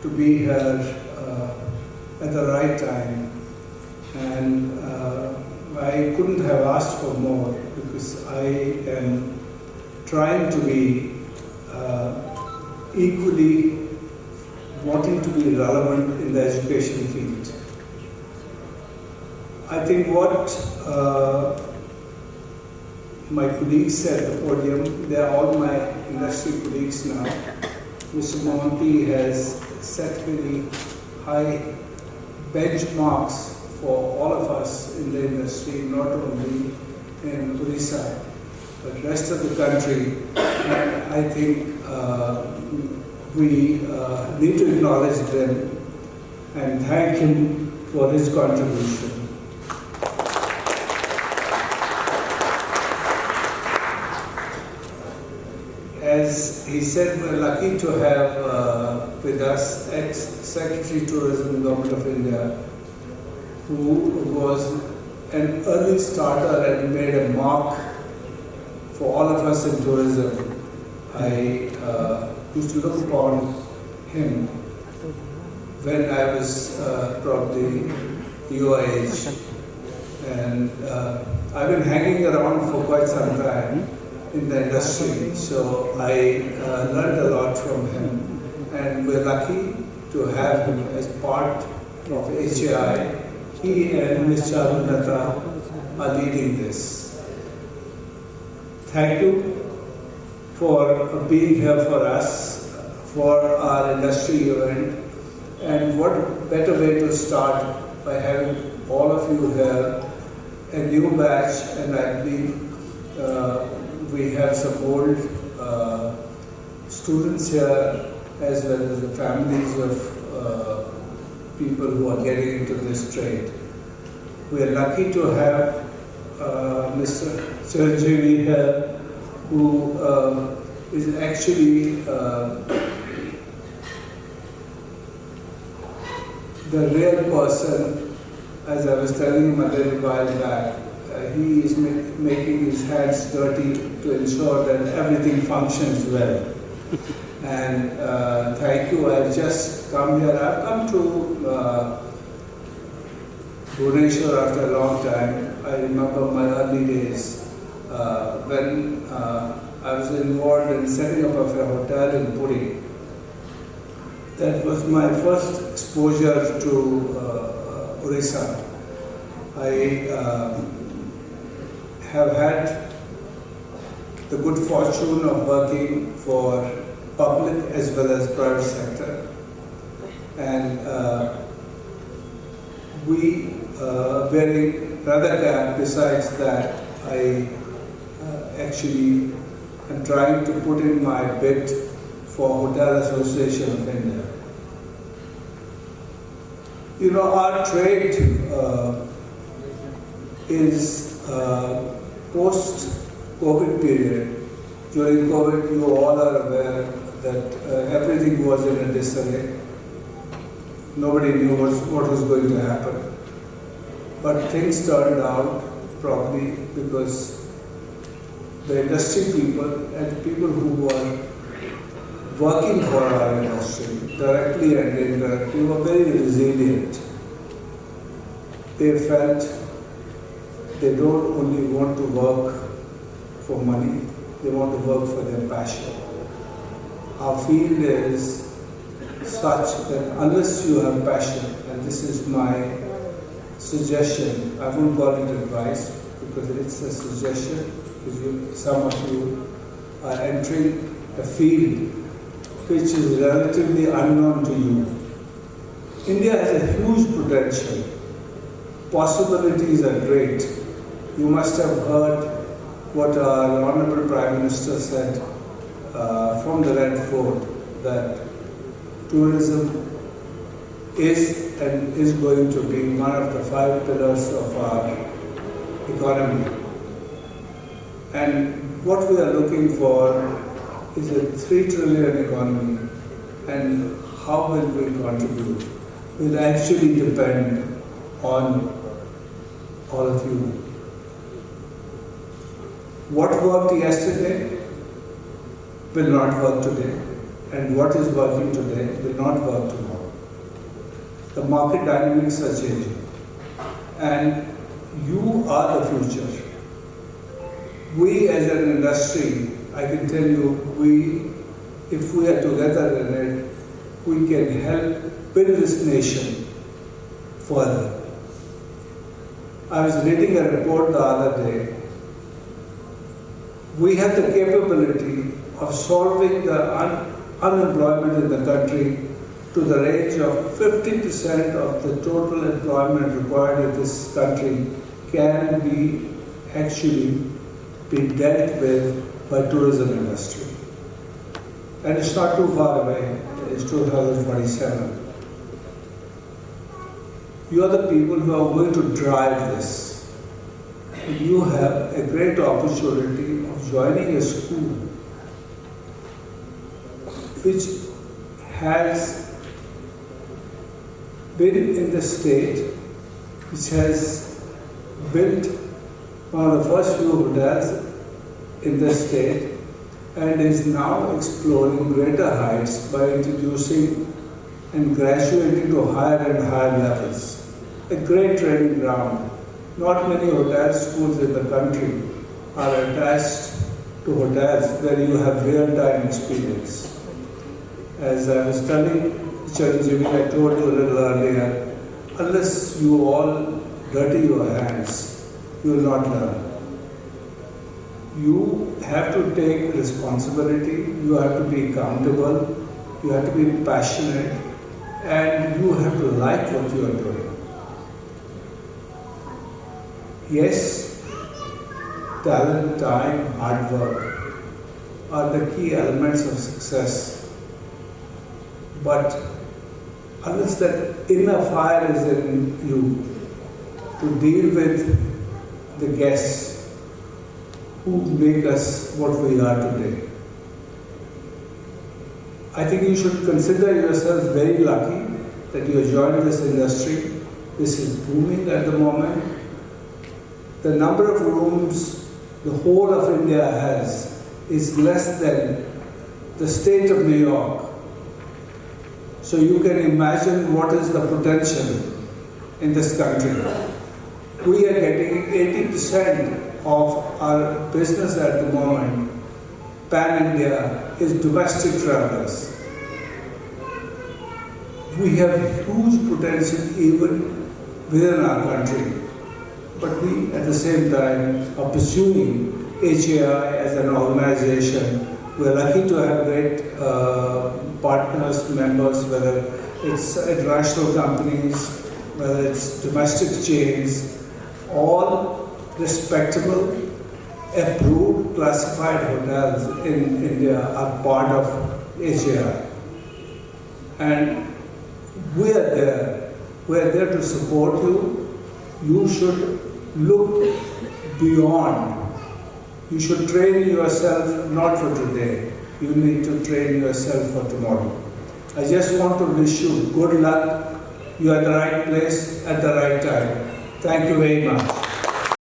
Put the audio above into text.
to be here at the right time, and I couldn't have asked for more because I am trying to be equally wanting to be relevant in the education field. I think what my colleagues at the podium, they are all my industry colleagues now. Mr. Monty has set very high benchmarks for all of us in the industry, not only in Odisha, but rest of the country. And I think we need to acknowledge them and thank him for his contribution. As he said, we're lucky to have with us ex-Secretary Tourism, Government of India, who was an early starter and made a mark for all of us in tourism. I used to look upon him when I was probably your age, and I've been hanging around for quite some time in the industry, so I learned a lot from him, and we're lucky to have him as part of HAI. He and Ms. Charunata are leading this. Thank you for being here for us, for our industry event, and what better way to start by having all of you here, a new batch, and I believe we have some old students here as well as the families of people who are getting into this trade. We are lucky to have Mr. Chiranjeevi here, who is actually the real person. As I was telling him a little while back, he is making his hands dirty to ensure that everything functions well. And thank you. I've just come here. I've come to Bhubaneswar after a long time. I remember my early days when I was involved in setting up of a hotel in Puri. That was my first exposure to Odisha. I have had the good fortune of working for public as well as private sector, and we wearing another cap. Besides that, I actually am trying to put in my bid for Hotel Association of India. You know, our trade is post-COVID period. During COVID, you all are aware that everything was in a disarray. Nobody knew what was going to happen. But things turned out probably because the industry people and people who were working for our industry, directly and indirectly, were very resilient. They felt they don't only want to work for money, they want to work for their passion. Our field is such that unless you have passion, and this is my suggestion, I won't call it advice because it's a suggestion, because some of you are entering a field which is relatively unknown to you. India has a huge potential. Possibilities are great. You must have heard what our Honorable Prime Minister said from the Red Fort, that tourism is and is going to be one of the 5 pillars of our economy. And what we are looking for is a 3 trillion economy, and how will we contribute will actually depend on all of you. What worked yesterday will not work today. and what is working today will not work tomorrow. The market dynamics are changing, and you are the future. We as an industry, I can tell you, if we are together in it, we can help build this nation further. I was reading a report the other day. We have the capability of solving the unemployment in the country to the range of 50% of the total employment required in this country can be actually be dealt with by tourism industry. And it's not too far away, it's 2047. You are the people who are going to drive this. And you have a great opportunity of joining a school which has been in the state, which has built one of the first few hotels in the state, and is now exploring greater heights by introducing and graduating to higher and higher levels. A great training ground. Not many hotel schools in the country are attached to hotels where you have real-time experience. As I was telling Chiranjeevi, I told you a little earlier, unless you all dirty your hands, you will not learn. You have to take responsibility, you have to be accountable, you have to be passionate, and you have to like what you are doing. Yes, talent, time, hard work are the key elements of success. But unless that inner fire is in you to deal with the guests who make us what we are today, I think you should consider yourself very lucky that you have joined this industry. This is booming at the moment. The number of rooms the whole of India has is less than the state of New York. So you can imagine what is the potential in this country. We are getting 80% of our business at the moment, pan-India, is domestic travelers. We have huge potential even within our country. But we, at the same time, are pursuing HAI as an organization. We're lucky to have great partners, members, whether it's international companies, whether it's domestic chains, all respectable, approved, classified hotels in India are part of HAI. And we are there. We are there to support you. You should look beyond. You should train yourself not for today. You need to train yourself for tomorrow. I just want to wish you good luck. You are at the right place at the right time. Thank you very much.